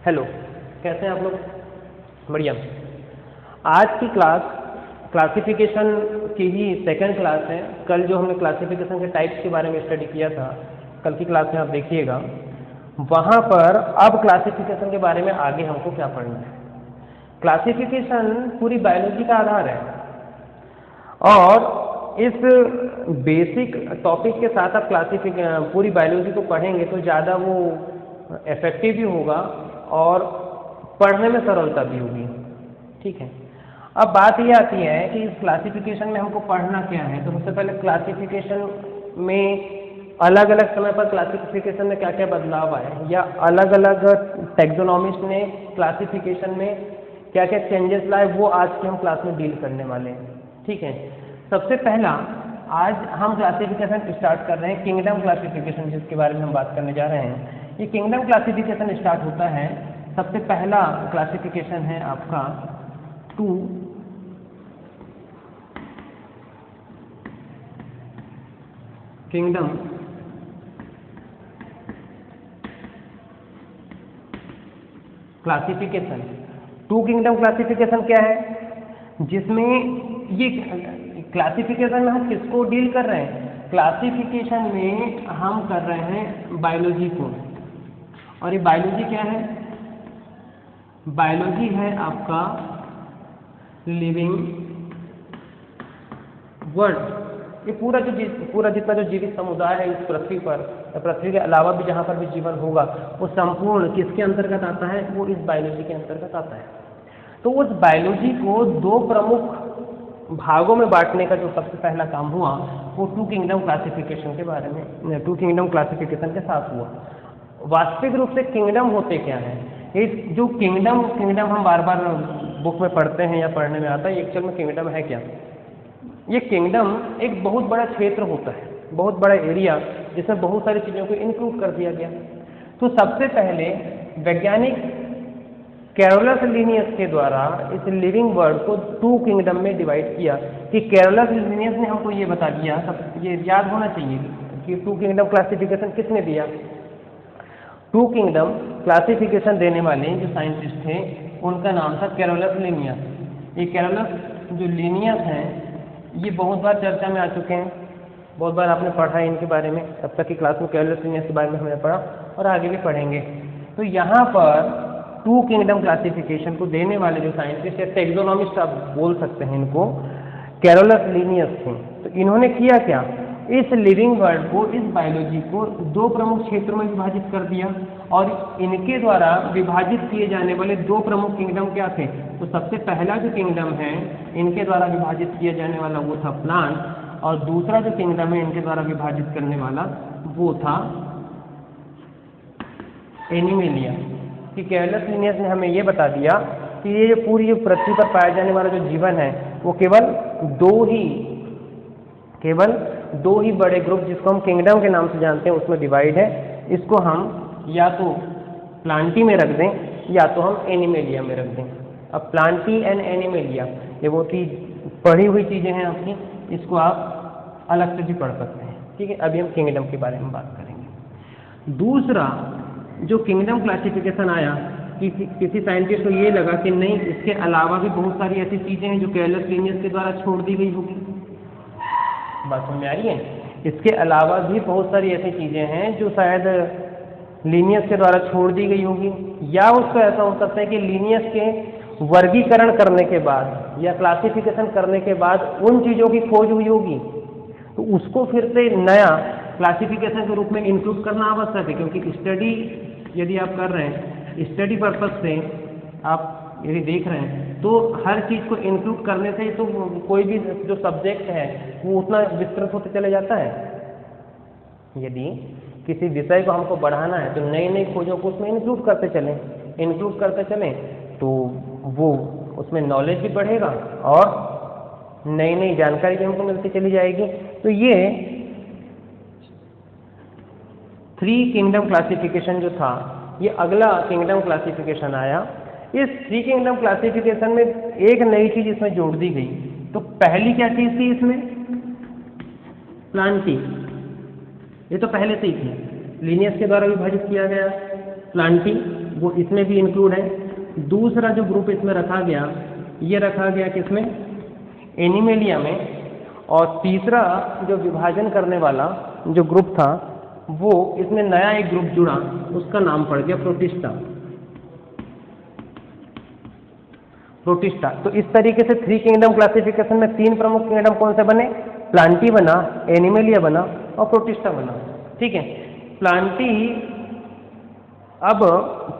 Hello, कैसे हैं आप लोग? बढ़िया। आज की क्लास क्लासिफिकेशन की ही सेकंड क्लास है। कल जो हमने क्लासिफिकेशन के टाइप्स के बारे में स्टडी किया था, कल की क्लास में आप देखिएगा, वहाँ पर अब क्लासिफिकेशन के बारे में आगे हमको क्या पढ़ना है। क्लासिफिकेशन पूरी बायोलॉजी का आधार है और इस बेसिक टॉपिक के साथ आप पूरी बायोलॉजी को पढ़ेंगे तो ज़्यादा वो इफेक्टिव भी होगा और पढ़ने में सरलता भी होगी। ठीक है, अब बात ये आती है कि इस क्लासिफिकेशन में हमको पढ़ना क्या है। तो सबसे पहले क्लासिफिकेशन में अलग अलग समय पर क्लासिफिकेशन में क्या क्या बदलाव आए या अलग अलग टैक्सोनॉमिस्ट ने क्लासिफिकेशन में क्या क्या चेंजेस लाए, वो आज की हम क्लास में डील करने वाले हैं। ठीक है, सबसे पहला आज हम क्लासिफिकेशन स्टार्ट कर रहे हैं किंगडम क्लासिफिकेशन, जिसके बारे में हम बात करने जा रहे हैं। ये किंगडम क्लासिफिकेशन स्टार्ट होता है, सबसे पहला क्लासिफिकेशन है आपका 2 किंगडम क्लासिफिकेशन। 2 किंगडम क्लासिफिकेशन क्या है, जिसमें ये क्लासिफिकेशन में हम किसको डील कर रहे हैं? क्लासिफिकेशन में हम कर रहे हैं बायोलॉजी को। और ये बायोलॉजी क्या है? बायोलॉजी है आपका लिविंग वर्ल्ड। ये पूरा जितना जो जीवित समुदाय है इस पृथ्वी पर, पृथ्वी के अलावा भी जहाँ पर भी जीवन होगा, वो संपूर्ण किसके अंतर्गत आता है? वो इस बायोलॉजी के अंतर्गत आता है। तो उस बायोलॉजी को 2 प्रमुख भागों में बांटने का जो सबसे पहला काम हुआ वो 2 किंगडम क्लासिफिकेशन के बारे में 2 किंगडम क्लासिफिकेशन के साथ हुआ। वास्तविक रूप से किंगडम होते क्या हैं? ये जो किंगडम हम बार बार बुक में पढ़ते हैं या पढ़ने में आता है, एक्चुअल में किंगडम है क्या? ये किंगडम एक बहुत बड़ा क्षेत्र होता है, बहुत बड़ा एरिया, जिसमें बहुत सारी चीज़ों को इंक्लूड कर दिया गया। तो सबसे पहले वैज्ञानिक कैरोलस लिनियस के द्वारा इस लिविंग वर्ल्ड को 2 किंगडम में डिवाइड किया। कि कैरोलस लिनियस ने हमको ये बता दिया, सब ये याद होना चाहिए कि 2 किंगडम क्लासिफिकेशन किसने दिया। 2 किंगडम क्लासिफिकेशन देने वाले जो साइंटिस्ट थे उनका नाम था कैरोलस लिनियस। ये कैरोलस जो लिनियस हैं ये बहुत बार चर्चा में आ चुके हैं, बहुत बार आपने पढ़ा है इनके बारे में। अब तक की क्लास में कैरोलस लिनियस के बारे में हमने पढ़ा और आगे भी पढ़ेंगे। तो यहाँ पर 2 किंगडम क्लासिफिकेशन को देने वाले जो साइंटिस्ट या टैक्सोनॉमिस्ट आप बोल सकते हैं इनको, कैरोलस लिनियस थे। तो इन्होंने किया क्या? इस लिविंग वर्ल्ड को, इस बायोलॉजी को 2 प्रमुख क्षेत्रों में विभाजित कर दिया और इनके द्वारा विभाजित किए जाने वाले 2 प्रमुख किंगडम क्या थे? तो सबसे पहला जो किंगडम है इनके द्वारा विभाजित किया जाने वाला वो था प्लांट, और दूसरा जो किंगडम है इनके द्वारा विभाजित करने वाला वो था एनिमेलिया। कि कैरोलस लिनियस ने हमें ये बता दिया कि ये जो पूरी पृथ्वी पर पाया जाने वाला जो जीवन है वो केवल दो ही बड़े ग्रुप, जिसको हम किंगडम के नाम से जानते हैं, उसमें डिवाइड है। इसको हम या तो प्लांटी में रख दें या तो हम एनिमेलिया में रख दें। अब प्लांटी एंड एनिमेलिया ये बहुत ही पढ़ी हुई चीज़ें हैं अपनी, इसको आप अलग से भी पढ़ सकते हैं। ठीक है, अभी हम किंगडम के बारे में बात करेंगे। दूसरा जो किंगडम क्लासिफिकेशन आया, किसी साइंटिस्ट को ये लगा कि नहीं, इसके अलावा भी बहुत सारी ऐसी चीज़ें हैं जो कैरोलस लिनियस के द्वारा छोड़ दी गई होगी। बात समझ में आ रही है? इसके अलावा भी बहुत सारी ऐसी चीज़ें हैं जो शायद लिनियस के द्वारा छोड़ दी गई होगी, या उसको ऐसा हो सकता है कि लिनियस के वर्गीकरण करने के बाद या क्लासिफिकेशन करने के बाद उन चीज़ों की खोज हुई होगी, तो उसको फिर से नया क्लासिफिकेशन के रूप में इंक्लूड करना आवश्यक है। क्योंकि स्टडी यदि आप कर रहे हैं, स्टडी पर्पज से आप यदि देख रहे हैं, तो हर चीज़ को इंक्लूड करने से तो कोई भी जो सब्जेक्ट है वो उतना विस्तृत होते चले जाता है। यदि किसी विषय को हमको बढ़ाना है तो नई नई खोजों को उसमें इंक्लूड करते चलें तो वो उसमें नॉलेज भी बढ़ेगा और नई नई जानकारी भी हमको मिलती चली जाएगी। तो ये 3 किंगडम क्लासिफिकेशन जो था, ये अगला किंगडम क्लासिफिकेशन आया। इस 3 किंगडम क्लासिफिकेशन में एक नई चीज इसमें जोड़ दी गई। तो पहली क्या चीज थी इसमें? प्लांटी। ये तो पहले से ही थी, लिनियस के द्वारा विभाजित किया गया प्लांटी। वो इसमें भी इंक्लूड है। दूसरा जो ग्रुप इसमें रखा गया, ये रखा गया किसमें, एनिमेलिया में। और तीसरा जो विभाजन करने वाला जो ग्रुप था, वो इसमें नया एक ग्रुप जुड़ा, उसका नाम पड़ गया प्रोटिस्टा। प्रोटिस्टा। तो इस तरीके से 3 किंगडम क्लासिफिकेशन में 3 प्रमुख किंगडम कौन से बने, प्लांटी बना, एनिमेलिया बना और प्रोटिस्टा बना। ठीक है, प्लांटी, अब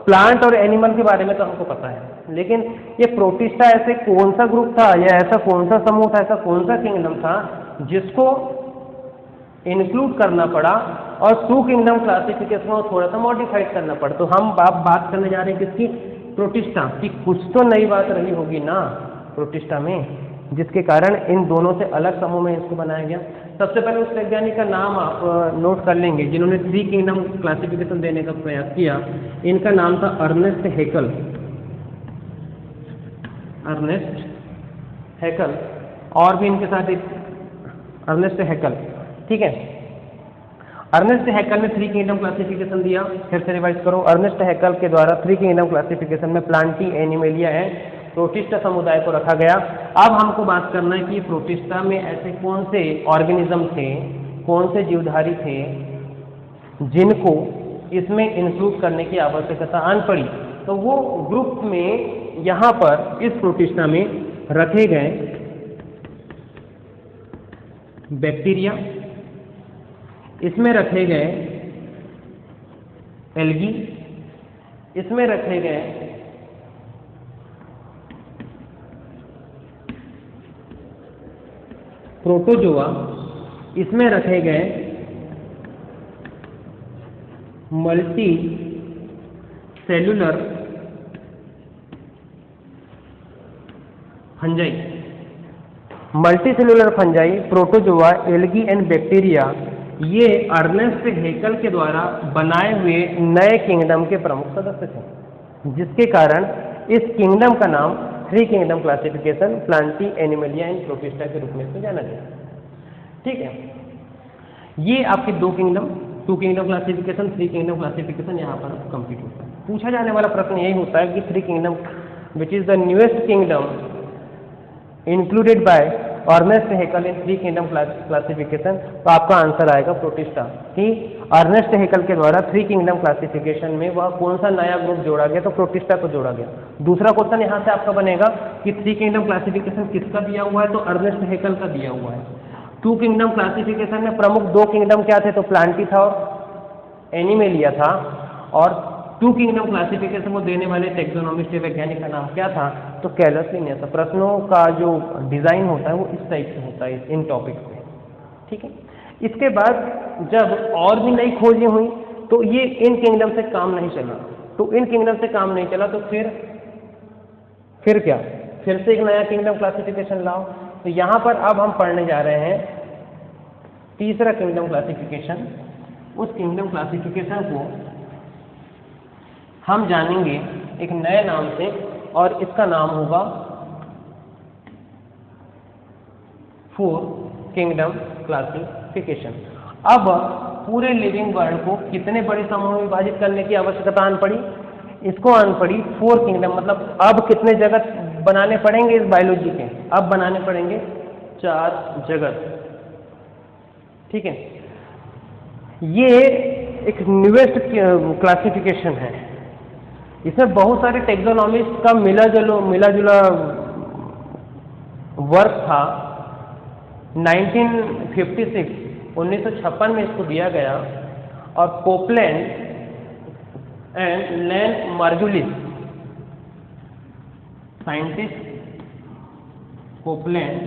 प्लांट और एनिमल के बारे में तो हमको पता है, लेकिन ये प्रोटिस्टा ऐसे कौन सा ग्रुप था या ऐसा कौन सा समूह था, ऐसा कौन सा किंगडम था जिसको इंक्लूड करना पड़ा और 2 किंगडम क्लासिफिकेशन को थोड़ा सा मॉडिफाइड करना पड़ा। तो हम बात करने जा रहे हैं किसकी, प्रोटिस्टा की। कुछ तो नई बात रही होगी ना प्रोटिस्टा में, जिसके कारण इन दोनों से अलग समूह में इसको बनाया गया। सबसे पहले उस वैज्ञानिक का नाम आप नोट कर लेंगे जिन्होंने 3 किंगडम क्लासिफिकेशन देने का प्रयास किया। इनका नाम था अर्नेस्ट हैकल। अर्नेस्ट हैकल, और भी इनके साथ एक अर्नेस्ट हैकल। ठीक है, अर्नेस्ट हैकल ने 3 किंगडम क्लासिफिकेशन दिया। फिर से रिवाइज करो, अर्नेस्ट हैकल के द्वारा 3 किंगडम क्लासिफिकेशन में प्लांटी, एनिमेलिया एंड प्रोटिस्टा समुदाय को रखा गया। अब हमको बात करना है कि प्रोटिस्टा में ऐसे कौन से ऑर्गेनिज्म थे, कौन से जीवधारी थे जिनको इसमें इंक्लूड करने की आवश्यकता आन पड़ी। तो वो ग्रुप में यहाँ पर इस प्रोटिस्टा में रखे गए बैक्टीरिया, इसमें रखे गए एल्गी, इसमें रखे गए प्रोटोजोआ, इसमें रखे गए multi cellular fungi. Multi cellular fungi, protozoa, algae and bacteria, ये अर्नेस्ट हैकल के द्वारा बनाए हुए नए किंगडम के प्रमुख सदस्य थे, जिसके कारण इस किंगडम का नाम 3 kingdom classification Plantae, animalia and protista के रूप में इसको जाना गया। ठीक है, ये आपके 2 kingdom, 2 kingdom classification, 3 kingdom classification यहाँ पर कंप्लीट होता है। पूछा जाने वाला प्रश्न यही होता है कि 3 kingdom which is the newest kingdom included by Ernest Haeckel in 3 kingdom classification. तो आपका आंसर आएगा प्रोटिस्टा, कि अर्नेस्ट हैकल के द्वारा 3 किंगडम क्लासिफिकेशन में वह कौन सा नया ग्रुप जोड़ा गया, तो प्रोटिस्टा को जोड़ा गया। दूसरा क्वेश्चन यहाँ से आपका बनेगा कि 3 किंगडम क्लासिफिकेशन किसका दिया हुआ है, तो अर्नेस्ट हैकल का दिया हुआ है। 2 किंगडम क्लासिफिकेशन में प्रमुख 2 किंगडम क्या थे, तो प्लांटी था और एनिमेलिया था। और 2 किंगडम क्लासिफिकेशन को देने वाले टेक्सोनोमिस्ट वैज्ञानिक का नाम क्या था, तो कैलस लिनियस। प्रश्नों का जो डिजाइन होता है वो इस टाइप से होता है इन टॉपिक पे। ठीक है, इसके बाद जब और भी नई खोजें हुई तो ये इन किंगडम से काम नहीं चला। तो इन किंगडम से काम नहीं चला तो फिर क्या, फिर से एक नया किंगडम क्लासिफिकेशन लाओ। तो यहाँ पर अब हम पढ़ने जा रहे हैं तीसरा किंगडम क्लासिफिकेशन। उस किंगडम क्लासिफिकेशन को हम जानेंगे एक नए नाम से, और इसका नाम होगा 4 किंगडम क्लासिफिकेशन। अब पूरे लिविंग वर्ल्ड को कितने बड़े समूह में विभाजित करने की आवश्यकता आन पड़ी, इसको आन पड़ी 4 किंगडम। मतलब अब कितने जगत बनाने पड़ेंगे इस बायोलॉजी के, अब बनाने पड़ेंगे 4 जगत। ठीक है, ये एक न्यूएस्ट क्लासिफिकेशन है। इसमें बहुत सारे टेक्सोनॉमिस्ट का मिला जुला वर्क था। 1956 में इसको दिया गया, और Copeland and Lynn Margulis, scientist Copeland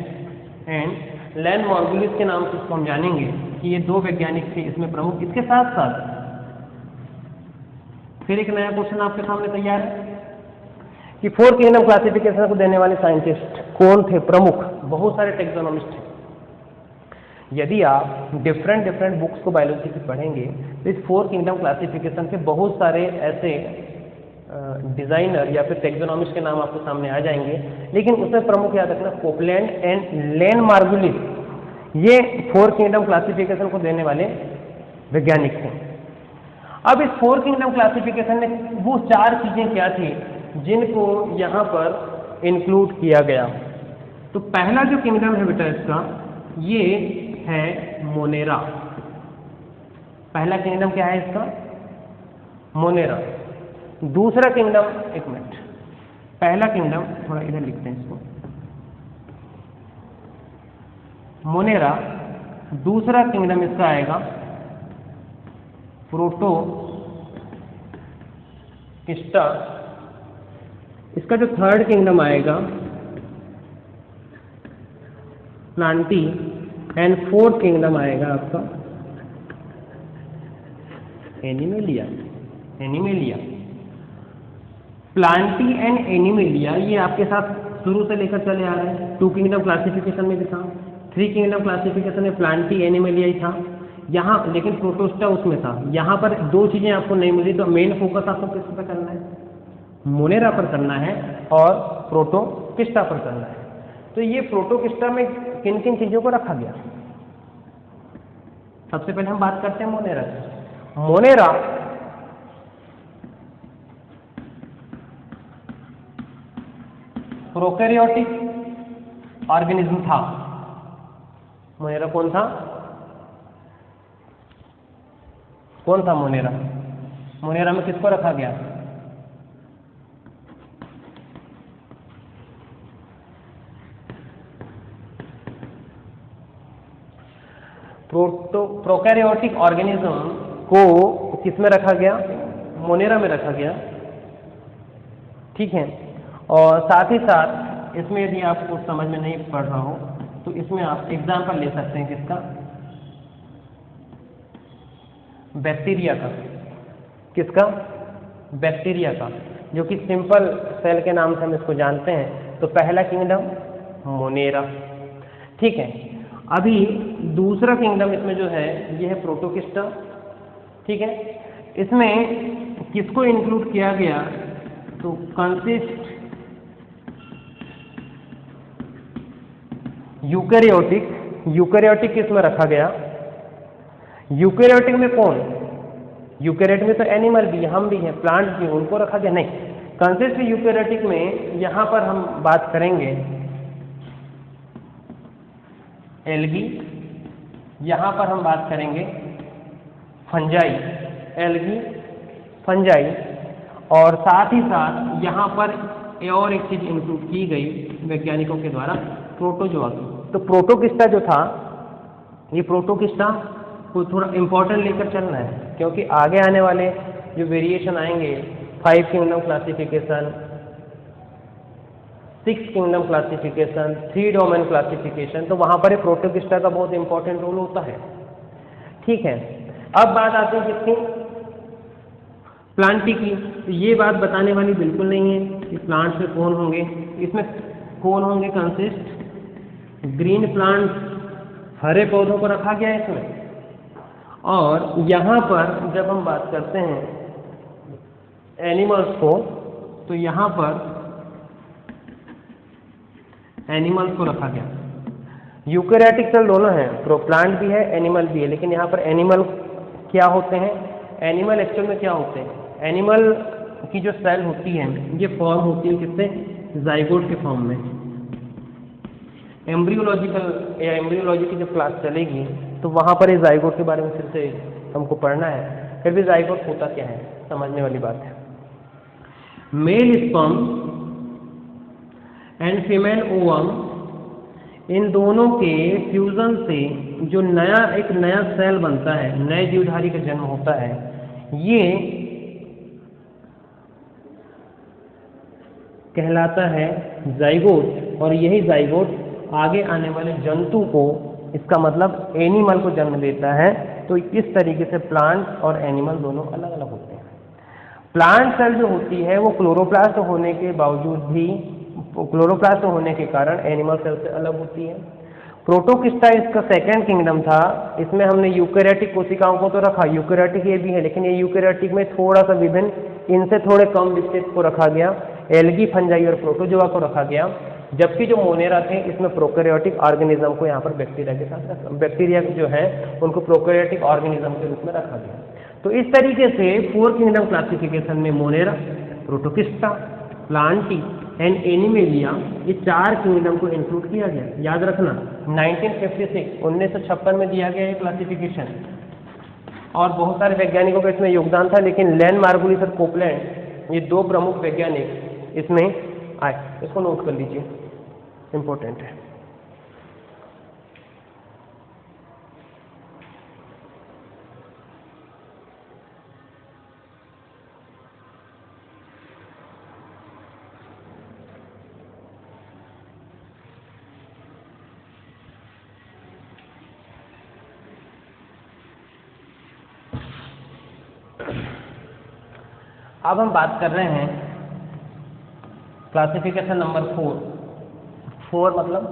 and Lynn Margulis के नाम से इसको हम जानेंगे कि ये 2 वैज्ञानिक थे इसमें प्रमुख। इसके साथ साथ फिर एक नया क्वेश्चन आपके सामने तैयार है कि 4 किंगडम क्लासिफिकेशन को देने वाले साइंटिस्ट कौन थे प्रमुख। बहुत सारे टेक्सोनॉमिस्ट थे। यदि आप डिफरेंट बुक्स को बायोलॉजी की पढ़ेंगे तो इस 4 किंगडम क्लासिफिकेशन के बहुत सारे ऐसे डिजाइनर या फिर टेक्सोनॉमिस्ट के नाम आपके सामने आ जाएंगे, लेकिन उसमें प्रमुख याद रखना कोपलैंड एंड लैन मार्गुलिस, ये 4 किंगडम क्लासिफिकेशन को देने वाले वैज्ञानिक थे। अब इस 4 किंगडम क्लासिफिकेशन में वो 4 चीजें क्या थी जिनको यहाँ पर इंक्लूड किया गया। तो पहला जो किंगडम है बेटा इसका, ये है मोनेरा। पहला किंगडम क्या है इसका? मोनेरा। दूसरा किंगडम, एक मिनट, पहला किंगडम थोड़ा इधर लिखते हैं इसको, मोनेरा। दूसरा किंगडम इसका आएगा प्रोटोकिस्टा। इसका जो थर्ड किंगडम आएगा प्लांटी, एंड फोर्थ किंगडम आएगा आपका animalia. Animalia, Plantae and animalia ये आपके साथ शुरू से लेकर चले आ रहे हैं। 2 किंगडम क्लासिफिकेशन में भी था, 3 किंगडम क्लासिफिकेशन में प्लांटी एनिमेलिया ही था यहाँ, लेकिन प्रोटोस्टा उसमें था। यहाँ पर 2 चीजें आपको नहीं मिली, तो मेन फोकस आपको किस पर करना है? मोनेरा पर करना है और प्रोटोकिस्टा पर करना है। तो ये प्रोटोकिस्टा में किन किन चीजों को रखा गया? सबसे पहले हम बात करते हैं मोनेरा की। मोनेरा प्रोकैरियोटिक ऑर्गेनिज्म था। मोनेरा कौन था? कौन था मोनेरा? मोनेरा में किसको रखा गया? प्रोकैरियोटिक ऑर्गेनिज्म को किस में रखा गया? मोनेरा में रखा गया। ठीक है। और साथ ही साथ इसमें यदि आपको समझ में नहीं पड़ रहा हो तो इसमें आप एग्जाम्पल ले सकते हैं किसका? बैक्टीरिया का। किसका? बैक्टीरिया का, जो कि सिंपल सेल के नाम से हम इसको जानते हैं। तो पहला किंगडम मोनेरा। ठीक है। अभी दूसरा किंगडम इसमें जो है ये है प्रोटोकिस्टा। ठीक है। इसमें किसको इंक्लूड किया गया? तो कंसिस्ट यूकैरियोटिक। यूकैरियोटिक किस में रखा गया? यूकैरियोटिक में कौन? यूकैरियोटिक में तो एनिमल भी, हम भी हैं, प्लांट्स भी, उनको रखा गया नहीं। कंसिस्ट यूकैरियोटिक में यहां पर हम बात करेंगे एल्गी, यहां पर हम बात करेंगे फंजाई, एल्गी, फंजाई, और साथ ही साथ यहां पर और एक चीज इंक्लूड की गई वैज्ञानिकों के द्वारा, प्रोटोजोआ की। तो प्रोटोकिस्टा जो था, ये प्रोटोकिस्टा को थोड़ा इंपॉर्टेंट लेकर चलना है, क्योंकि आगे आने वाले जो वेरिएशन आएंगे, 5 kingdom classification, 6 kingdom classification, 3 domain classification, तो वहां पर प्रोटोकिस्टा का बहुत इंपॉर्टेंट रोल होता है। ठीक है। अब बात आती है किसकी? प्लांटी की। तो ये बात बताने वाली बिल्कुल नहीं है कि प्लांट्स में कौन होंगे। इसमें कौन होंगे? कंसिस्ट ग्रीन प्लांट्स, हरे पौधों को रखा गया है इसमें। और यहाँ पर जब हम बात करते हैं एनिमल्स को, तो यहाँ पर एनिमल्स को रखा गया। यूकैरियोटिक सेल दोनों हैं, प्लांट भी है, एनिमल भी है, लेकिन यहाँ पर एनिमल क्या होते हैं? एनिमल एक्चुअल में क्या होते हैं? एनिमल की जो सेल होती है ये फॉर्म होती है किससे? जाइगोट के फॉर्म में। एम्ब्रियोलॉजिकल या एम्ब्रियोलॉजी की जब क्लास चलेगी तो वहाँ पर इस जाइगोट के बारे में फिर से हमको पढ़ना है। फिर भी जाइगोट होता क्या है समझने वाली बात है। Male sperm and female ovum, इन दोनों के फ्यूजन से जो एक नया सेल बनता है, नए जीवधारी का जन्म होता है, ये कहलाता है जाइगोट। और यही जाइगोट आगे आने वाले जंतु को, इसका मतलब एनिमल को जन्म देता है। तो इस तरीके से प्लांट और एनिमल दोनों अलग अलग होते हैं। प्लांट सेल जो होती है वो क्लोरोप्लास्ट होने के बावजूद भी, क्लोरोप्लास्ट होने के कारण एनिमल सेल से अलग होती है। प्रोटोकिस्टा इसका सेकंड किंगडम था। इसमें हमने यूकैरियोटिक कोशिकाओं को तो रखा, यूकैरियोटिक ये भी है, लेकिन ये यूकैरियोटिक में थोड़ा सा विभिन्न, इनसे थोड़े कम विकसित को रखा गया, एल्गी, फंजाई और प्रोटोजोआ को रखा गया। जबकि जो मोनेरा थे इसमें प्रोकैरियोटिक ऑर्गेनिज्म को यहाँ पर बैक्टीरिया के साथ रखा, बैक्टीरिया जो है उनको प्रोकैरियोटिक ऑर्गेनिज्म के रूप में रखा गया। तो इस तरीके से 4 किंगडम क्लासिफिकेशन में मोनेरा, प्रोटोकिस्टा, प्लांटी एंड एनिमेलिया, ये 4 किंगडम को इंक्लूड किया गया। याद रखना 1956 में दिया गया ये क्लासिफिकेशन, और बहुत सारे वैज्ञानिकों का इसमें योगदान था, लेकिन लैन मार्गुलिस और कोपलैंड ये 2 प्रमुख वैज्ञानिक इसमें आए। इसको नोट कर लीजिए, इंपॉर्टेंट है। अब हम बात कर रहे हैं क्लासिफिकेशन नंबर 4 मतलब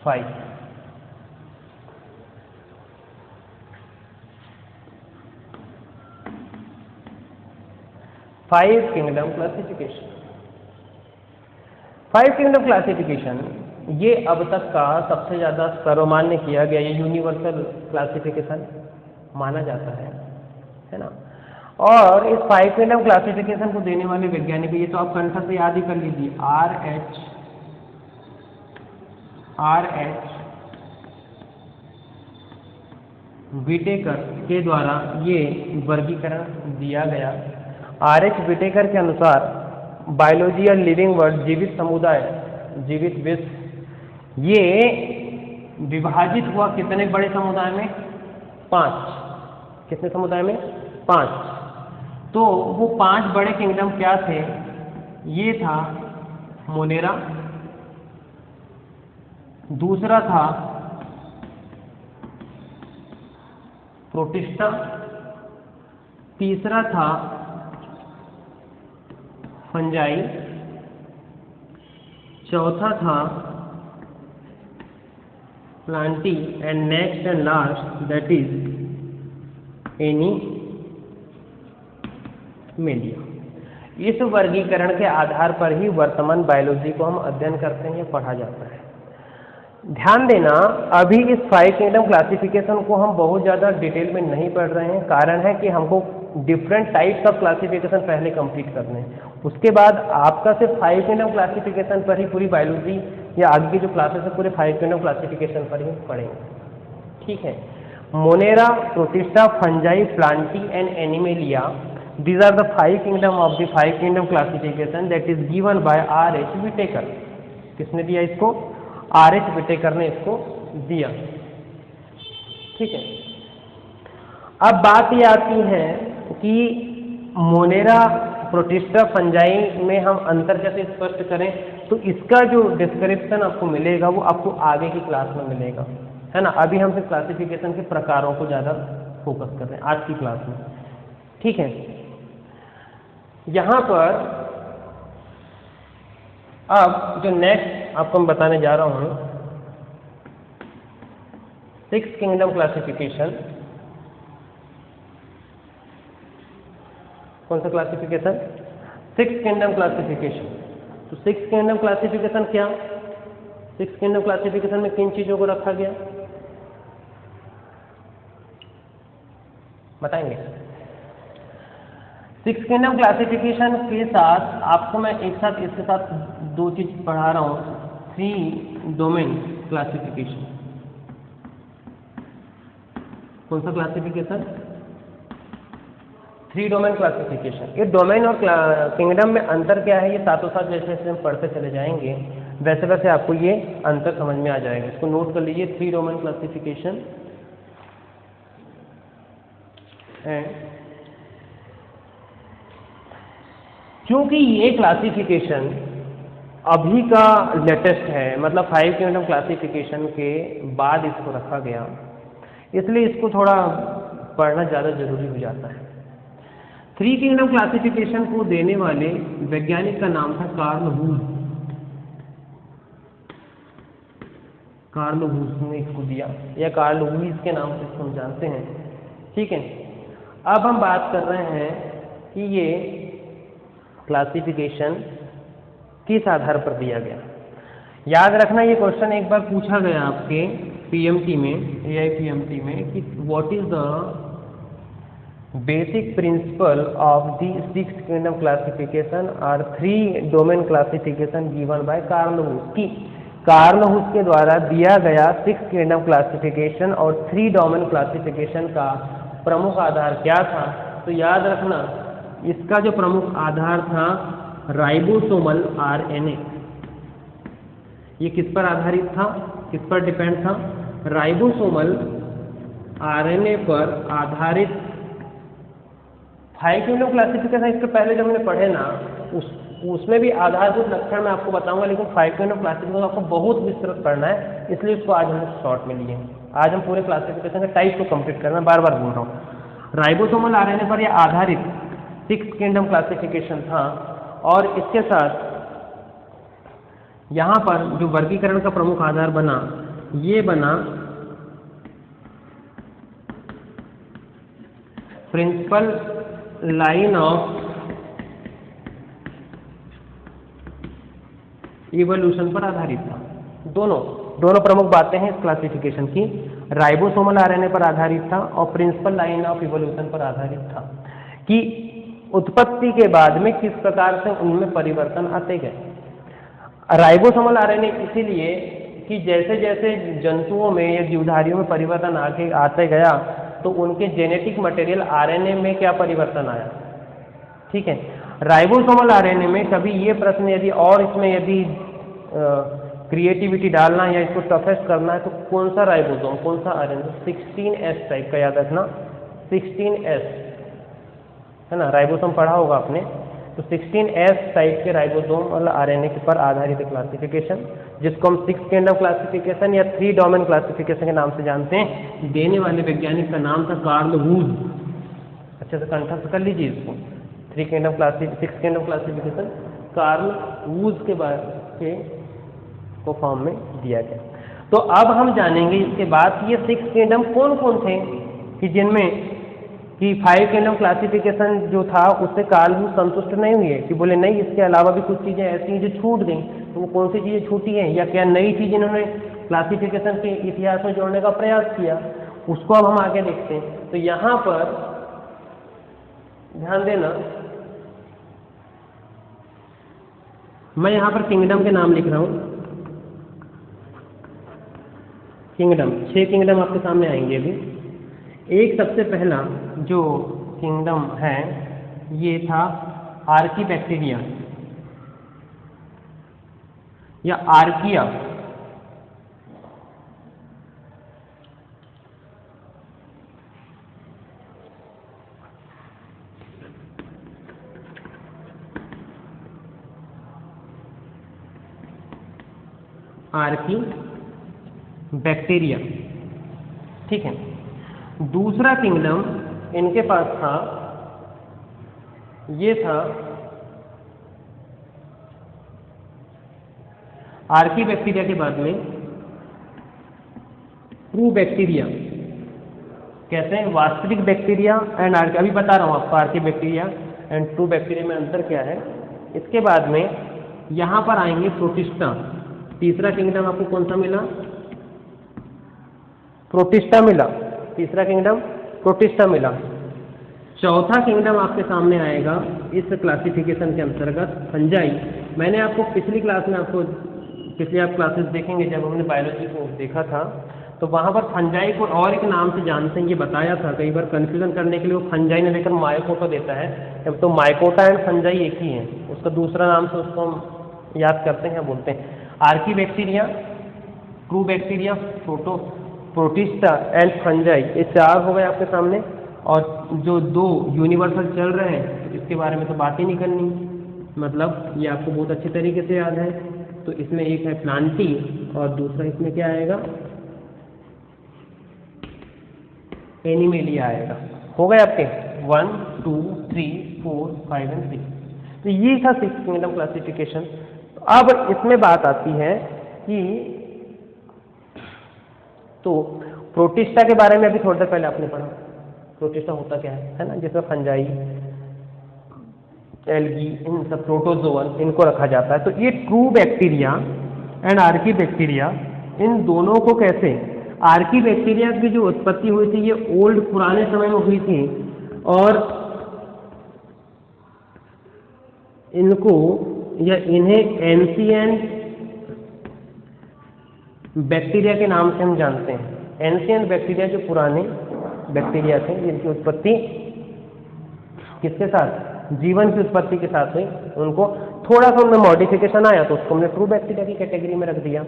5। 5 किंगडम क्लासिफिकेशन। 5 किंगडम क्लासिफिकेशन ये अब तक का सबसे ज़्यादा सर्वमान्य किया गया, ये यूनिवर्सल क्लासिफिकेशन माना जाता है ना। और इस 5 किंगडम क्लासिफिकेशन को देने वाले वैज्ञानिक, ये तो आप कंठ से याद ही कर लीजिए, R.H. विटेकर के द्वारा ये वर्गीकरण दिया गया। R.H. विटेकर के अनुसार बायोलॉजी और लिविंग वर्ल्ड, जीवित समुदाय, जीवित विश्व, ये विभाजित हुआ कितने बड़े समुदाय में? 5। कितने समुदाय में? 5। तो वो 5 बड़े किंगडम क्या थे? ये था मोनेरा, दूसरा था प्रोटिस्टा, तीसरा था फंजाई, चौथा था Plantae, and next and last that is animalia. इस वर्गीकरण के आधार पर ही वर्तमान बायोलॉजी को हम अध्ययन करते हैं या पढ़ा जाता है। ध्यान देना, अभी इस 5 किंगडम क्लासिफिकेशन को हम बहुत ज़्यादा डिटेल में नहीं पढ़ रहे हैं। कारण है कि हमको डिफरेंट टाइप्स ऑफ क्लासिफिकेशन पहले कंप्लीट करने हैं, उसके बाद आपका सिर्फ 5 किंगडम क्लासिफिकेशन पर ही पूरी बायोलॉजी या आगे की जो क्लासेस है पूरे 5 किंगडम क्लासिफिकेशन पर ही पढ़ेंगे। ठीक है। Monera, protista, fungi, Plantae and animalia, these are the 5 kingdom of the 5 kingdom classification that is given by R.H. Whittaker. किसने दिया इसको? R.H. विटेकर ने इसको दिया। ठीक है। अब बात ये आती है कि मोनेरा, प्रोटिस्टा, फंजाई में हम अंतर कैसे स्पष्ट करें, तो इसका जो डिस्क्रिप्शन आपको मिलेगा वो आपको आगे की क्लास में मिलेगा, है ना। अभी हम सिर्फ क्लासिफिकेशन के प्रकारों को ज़्यादा फोकस कर रहे हैं आज की क्लास में। ठीक है। यहाँ पर अब जो नेक्स्ट आपको मैं बताने जा रहा हूँ, 6 किंगडम क्लासिफिकेशन। कौन सा क्लासिफिकेशन? 6 kingdom classification. तो 6 किंगडम क्लासिफिकेशन क्या? 6 किंगडम क्लासिफिकेशन में किन चीजों को रखा गया बताएंगे? 6 किंगडम क्लासिफिकेशन के साथ आपको मैं एक साथ इसके साथ 2 चीज पढ़ा रहा हूँ। 3 डोमेन क्लासिफिकेशन। कौन सा क्लासिफिकेशन? 3 domain classification. ये डोमेन और किंगडम में अंतर क्या है, ये साथों साथ जैसे जैसे हम पढ़ते चले जाएंगे वैसे वैसे आपको ये अंतर समझ में आ जाएगा। इसको नोट कर लीजिए, 3 डोमेन क्लासिफिकेशन एंड क्योंकि ये क्लासिफिकेशन अभी का लेटेस्ट है, मतलब 5 किंगडम क्लासिफिकेशन के बाद इसको रखा गया, इसलिए इसको थोड़ा पढ़ना ज़्यादा जरूरी हो जाता है। 3 किंगडम क्लासिफिकेशन को देने वाले वैज्ञानिक का नाम था कार्ल वूज। कार्ल वूज ने इसको दिया, या कार्ल वूज के नाम से इसको हम जानते हैं। ठीक है। अब हम बात कर रहे हैं कि ये क्लासिफिकेशन किस आधार पर दिया गया। याद रखना, ये क्वेश्चन एक बार पूछा गया आपके पीएमटी में, एआई पीएमटी में कि what is the basic principle of the 6 kingdom classification और 3 domain classification given by Carl Woese, की कार्ल हुस के द्वारा दिया गया 6 किंगडम क्लासिफिकेशन और 3 डोमेन क्लासिफिकेशन का प्रमुख आधार क्या था। तो याद रखना इसका जो प्रमुख आधार था राइबोसोमल आरएनए। ये किस पर आधारित था, किस पर डिपेंड था? राइबोसोमल आरएनए पर आधारित 5 किंगडम क्लासिफिकेशन। इसके पहले जब हमने पढ़े ना उसमें भी आधारभूत लक्षण मैं आपको बताऊंगा, लेकिन 5 किंगडम क्लासिफिकेशन आपको बहुत विस्तृत पढ़ना है, इसलिए उसको आज हमने शॉर्ट में लिए। आज हम पूरे क्लासिफिकेशन के टाइप को कंप्लीट करना, बार बार बोल रहा हूँ। राइबोसोमल आरएनए पर यह आधारित 6 किंगडम क्लासिफिकेशन था और इसके साथ यहाँ पर जो वर्गीकरण का प्रमुख आधार बना, ये बना प्रिंसिपल लाइन ऑफ इवोल्यूशन पर आधारित था। दोनों प्रमुख बातें हैं इस क्लासिफिकेशन की, राइबोसोमल आरएनए पर आधारित था और प्रिंसिपल लाइन ऑफ इवोल्यूशन पर आधारित था कि उत्पत्ति के बाद में किस प्रकार से उनमें परिवर्तन आते गए। राइबोसोमल आरएनए इसीलिए कि जैसे जैसे जंतुओं में या जीवधारियों में परिवर्तन आगे आते गया तो उनके जेनेटिक मटेरियल आरएनए में क्या परिवर्तन आया, ठीक है। राइबोसोमल आरएनए में कभी ये प्रश्न यदि और इसमें यदि क्रिएटिविटी डालना या इसको टफेस्ट करना है तो कौन सा राइबोसोम, कौन सा आरएनए? 16S टाइप का, याद रखना 16S है ना, राइबोसोम पढ़ा होगा आपने। तो 16S टाइप के राइबोसोम वाला आरएनए के पर आधारित क्लासिफिकेशन, जिसको हम 6 किंगडम क्लासिफिकेशन या 3 डोमेन क्लासिफिकेशन के नाम से जानते हैं। देने वाले वैज्ञानिक का नाम था कार्ल वुज। अच्छे से कंठस्थ कर लीजिए इसको। 6 किंगडम क्लासिफिकेशन कार्ल वुज के बारे के को फॉर्म में दिया गया। तो अब हम जानेंगे इसके बाद ये 6 किंगडम कौन कौन थे कि जिनमें कि 5 किंगडम क्लासिफिकेशन जो था उससे कार्ल वुज संतुष्ट नहीं हुए, कि बोले नहीं इसके अलावा भी कुछ चीज़ें ऐसी हैं जो छूट गई। तो वो कौन सी चीज़ें छूटी हैं या क्या नई चीज़ इन्होंने क्लासिफिकेशन के इतिहास में जोड़ने का प्रयास किया, उसको अब हम आगे देखते हैं। तो यहाँ पर ध्यान देना, मैं यहाँ पर किंगडम के नाम लिख रहा हूँ। किंगडम 6 किंगडम आपके सामने आएंगे अभी। एक सबसे पहला जो किंगडम है ये था आर्कीबैक्टीरिया या आर्किया। बैक्टीरिया, ठीक है। दूसरा किंगडम इनके पास था, ये था आर्की बैक्टीरिया के बाद में ट्रू बैक्टीरिया। कहते हैं वास्तविक बैक्टीरिया एंड आर्की, अभी बता रहा हूँ आपको Archie bacteria and true bacteria में अंतर क्या है। इसके बाद में यहाँ पर आएंगे प्रोटिस्टा। तीसरा किंगडम आपको कौन सा मिला? प्रोटिस्टा मिला। तीसरा किंगडम प्रोटिस्टा मिला। चौथा किंगडम आपके सामने आएगा इस क्लासिफिकेशन के अंतर्गत फंजाई। मैंने आपको पिछली क्लास में पिछली आप क्लासेस देखेंगे जब हमने बायोलॉजी को देखा था तो वहाँ पर फंजाई को और एक नाम से जानते हैं, ये बताया था। कई बार कंफ्यूजन करने के लिए वो फंजाई ने लेकर माइकोटा देता है, तो माइकोटा एंड फंजाई एक ही है, उसका दूसरा नाम से उसको हम याद करते हैं, बोलते हैं Archie bacteria, true bacteria, protista and fungi. ये 4 हो गए आपके सामने। और जो 2 यूनिवर्सल चल रहे हैं इसके बारे में तो बात ही नहीं करनी, मतलब ये आपको बहुत अच्छे तरीके से याद है। तो इसमें एक है प्लांटी और दूसरा इसमें क्या आएगा? एनिमेलिया आएगा। हो गए आपके 1 2 3 4 5 एंड 6। तो ये था 6 किंगडम क्लासिफिकेशन। अब इसमें बात आती है कि तो प्रोटिस्टा के बारे में अभी थोड़ी देर पहले आपने पढ़ा, प्रोटिस्टा होता क्या है ना, जिसमें फंजाई, एल्गी, इन सब प्रोटोजोअन इनको रखा जाता है। तो ये true bacteria and archaebacteria, इन दोनों को कैसे आर्की बैक्टीरिया की जो उत्पत्ति हुई थी ये ओल्ड पुराने समय में हुई थी और इनको या इन्हें एंशिएंट बैक्टीरिया के नाम से हम जानते हैं। एंशिएंट बैक्टीरिया जो पुराने बैक्टीरिया थे जिनकी उत्पत्ति किसके साथ, जीवन की उत्पत्ति के साथ हुई, उनको थोड़ा सा उनमें मॉडिफिकेशन आया तो उसको हमने ट्रू बैक्टीरिया की कैटेगरी में रख दिया,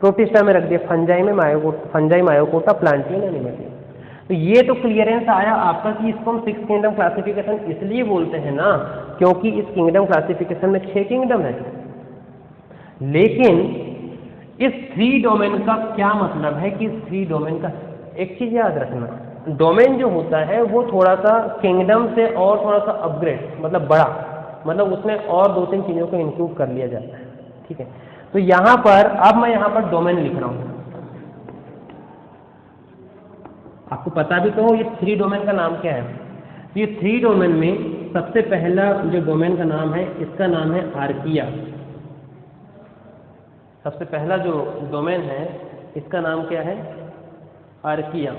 प्रोटिस्टा में रख दिया, फंजाई मायोकोटा, प्लांटियन, एनिमेटियन। तो ये तो क्लियरेंस आया आपका कि इसको हम 6 किंगडम क्लासिफिकेशन इसलिए बोलते हैं ना क्योंकि इस किंगडम क्लासिफिकेशन में 6 किंगडम है। लेकिन इस 3 डोमेन का क्या मतलब है कि इस 3 डोमेन का एक चीज याद रखना, डोमेन जो होता है वो थोड़ा सा किंगडम से और थोड़ा सा अपग्रेड मतलब बड़ा, मतलब उसमें और 2-3 चीजों को इंक्लूड कर लिया जाता है। ठीक है, तो यहां पर अब मैं यहां पर डोमेन लिख रहा हूं, आपको पता भी तो हो ये 3 डोमेन का नाम क्या है। तो ये 3 डोमेन में सबसे पहला जो डोमेन का नाम है इसका नाम है आर्किया। सबसे पहला जो डोमेन है इसका नाम क्या है, आर्किया,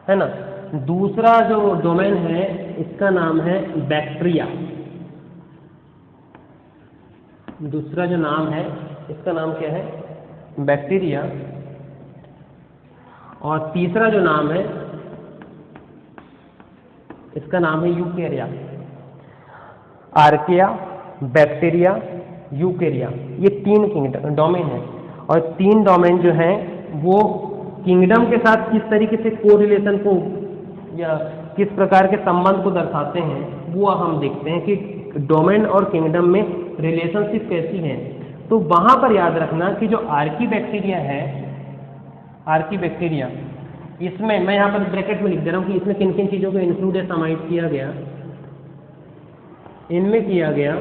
है ना। दूसरा जो डोमेन है इसका नाम है बैक्टीरिया। दूसरा जो नाम है इसका नाम क्या है, बैक्टीरिया। और तीसरा जो नाम है इसका नाम है यूकेरिया। आर्किया, बैक्टीरिया, यूकेरिया, ये 3 किंगडम डोमेन है और 3 डोमेन जो हैं वो किंगडम के साथ किस तरीके से कोरिलेशन को या किस प्रकार के संबंध को दर्शाते हैं वो हम देखते हैं कि डोमेन और किंगडम में रिलेशनशिप कैसी है। तो वहां पर याद रखना कि जो आर्की बैक्टीरिया है, आर्की बैक्टीरिया, इसमें मैं यहाँ पर ब्रैकेट में लिख दे रहा हूँ कि इसमें किन किन चीज़ों को इंक्लूड या समाहित किया गया। इनमें किया गया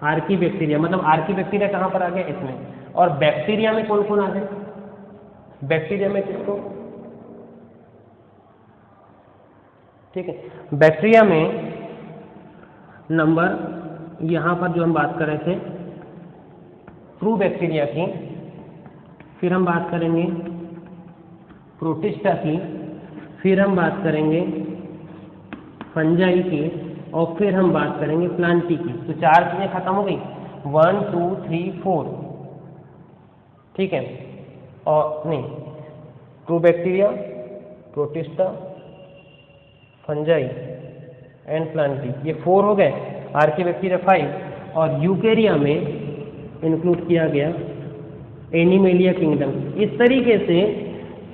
आर्की बैक्टीरिया, मतलब आर्की बैक्टीरिया कहाँ पर आ गया इसमें। और बैक्टीरिया में कौन कौन आ गए, बैक्टीरिया में किसको, ठीक है, बैक्टीरिया में नंबर यहाँ पर जो हम बात कर रहे थे ट्रू बैक्टीरिया की, फिर हम बात करेंगे प्रोटिस्टा की, फिर हम बात करेंगे फंजाई की और फिर हम बात करेंगे प्लांटी की। तो 4 चीजें खत्म हो गई, 1 2 3 4, ठीक है। और नहीं, true bacteria, protista, fungi and Plantae, ये 4 हो गए। आर्की बैक्टीरिया 5 और यूकेरिया में इंक्लूड किया गया एनिमेलिया किंगडम। इस तरीके से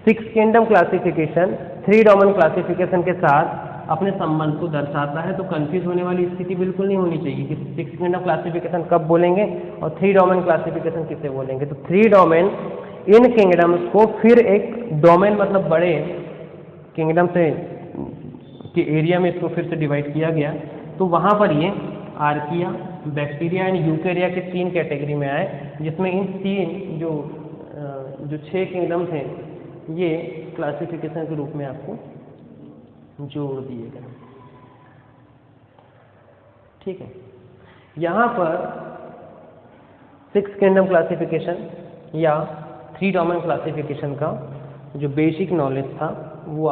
6 किंगडम क्लासिफिकेशन 3 डोमेन क्लासिफिकेशन के साथ अपने संबंध को दर्शाता है। तो कंफ्यूज होने वाली स्थिति बिल्कुल नहीं होनी चाहिए कि 6 किंगडम क्लासिफिकेशन कब बोलेंगे और 3 डोमेन क्लासिफिकेशन किसे बोलेंगे। तो 3 डोमेन इन किंगडम्स को फिर एक डोमेन मतलब बड़े किंगडम से के एरिया में इसको फिर से डिवाइड किया गया। तो वहाँ पर ये आर्किया, बैक्टीरिया एंड यूकेरिया के 3 कैटेगरी में आए, जिसमें इन 3 जो 6 किंगडम थे ये क्लासिफिकेशन के रूप में आपको जोड़ दिए गए। ठीक है, यहाँ पर 6 किंगडम क्लासिफिकेशन या 3 डोमेन क्लासिफिकेशन का जो बेसिक नॉलेज था वो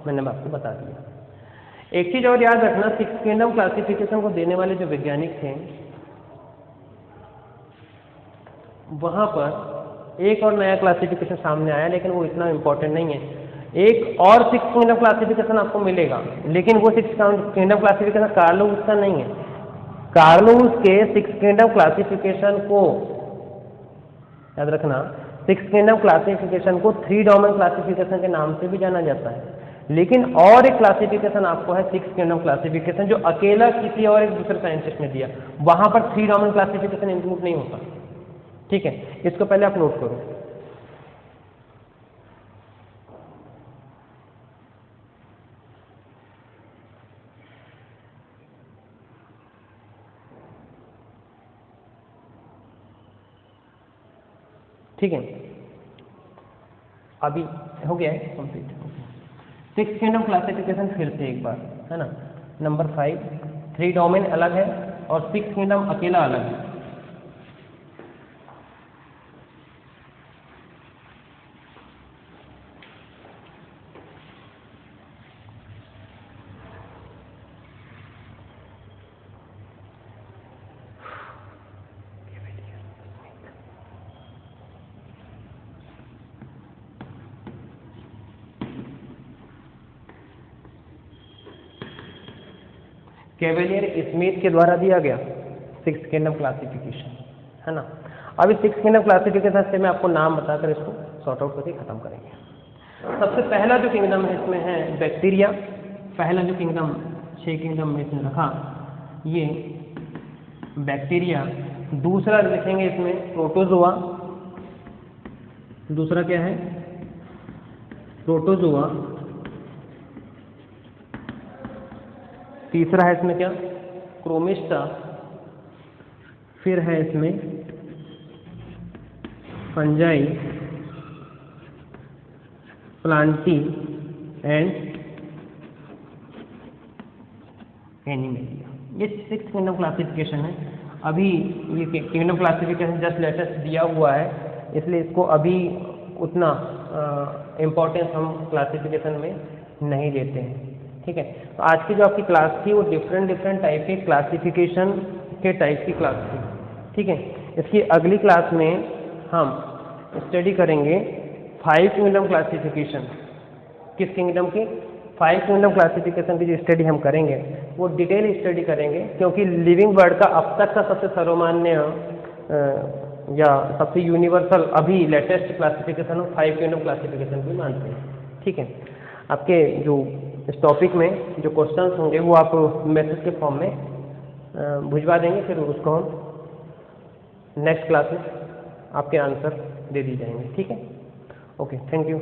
मैंने आपको बता दिया। एक चीज और याद रखना, 6 किंगडम क्लासिफिकेशन को देने वाले जो वैज्ञानिक थे वहां पर एक और नया क्लासिफिकेशन सामने आया, लेकिन वो इतना इंपॉर्टेंट नहीं है। एक और 6 किंगडम क्लासिफिकेशन आपको मिलेगा, लेकिन वो 6 किंगडम क्लासिफिकेशन कार्लोवुस का नहीं है। कार्लोवुस के 6 किंगडम क्लासिफिकेशन को याद रखना, 6 किंगडम क्लासिफिकेशन को 3 डोमेन क्लासिफिकेशन के नाम से भी जाना जाता है। लेकिन और एक क्लासिफिकेशन आपको है 6 किंगडम क्लासिफिकेशन, जो अकेला किसी और एक दूसरे साइंटिस्ट ने दिया। वहां पर 3 डोमेन क्लासिफिकेशन इंक्लूड नहीं होता। ठीक है, इसको पहले आप नोट करो। ठीक है, अभी हो गया है कंप्लीट। 6 किंगडम क्लासिफिकेशन फिर से एक बार, है ना। नंबर 5, 3 डोमेन अलग है और 6 किंगडम अकेला अलग है। कैवेलियर स्मिथ के द्वारा दिया गया 6 किंगडम क्लासिफिकेशन, है ना। अभी 6 किंगडम क्लासिफिकेशन से मैं आपको नाम बताकर इसको सॉर्ट आउट करके खत्म करेंगे। सबसे पहला जो किंगडम है इसमें है बैक्टीरिया। पहला जो किंगडम 6 किंगडम में इसने रखा ये बैक्टीरिया। दूसरा लिखेंगे इसमें प्रोटोजोआ। दूसरा क्या है? प्रोटोजोआ। तीसरा है इसमें क्या? क्रोमिस्टा। फिर है इसमें फंजाई, प्लांटी एंड एनिमेलिया। ये 6 किंगडम क्लासिफिकेशन है। अभी ये किंगडम क्लासिफिकेशन जस्ट लेटेस्ट दिया हुआ है, इसलिए इसको अभी उतना इम्पोर्टेंस हम क्लासिफिकेशन में नहीं देते हैं, ठीक है। तो आज की जो आपकी क्लास थी वो डिफरेंट टाइप के क्लासिफिकेशन के टाइप की क्लास थी, ठीक है। इसकी अगली क्लास में हम स्टडी करेंगे 5 किंगडम क्लासिफिकेशन। किस किंगडम की? 5 किंगडम क्लासिफिकेशन की जो स्टडी हम करेंगे वो डिटेल स्टडी करेंगे, क्योंकि लिविंग बर्ड का अब तक का सबसे सर्वमान्य या सबसे यूनिवर्सल अभी लेटेस्ट क्लासिफिकेशन 5 किंगडम क्लासिफिकेशन को मानते हैं, ठीक है। आपके जो इस टॉपिक में जो क्वेश्चंस होंगे वो आप मैसेज के फॉर्म में भिजवा देंगे, फिर उसको हम नेक्स्ट क्लास में आपके आंसर दे दी जाएंगे, ठीक है। Okay, thank you.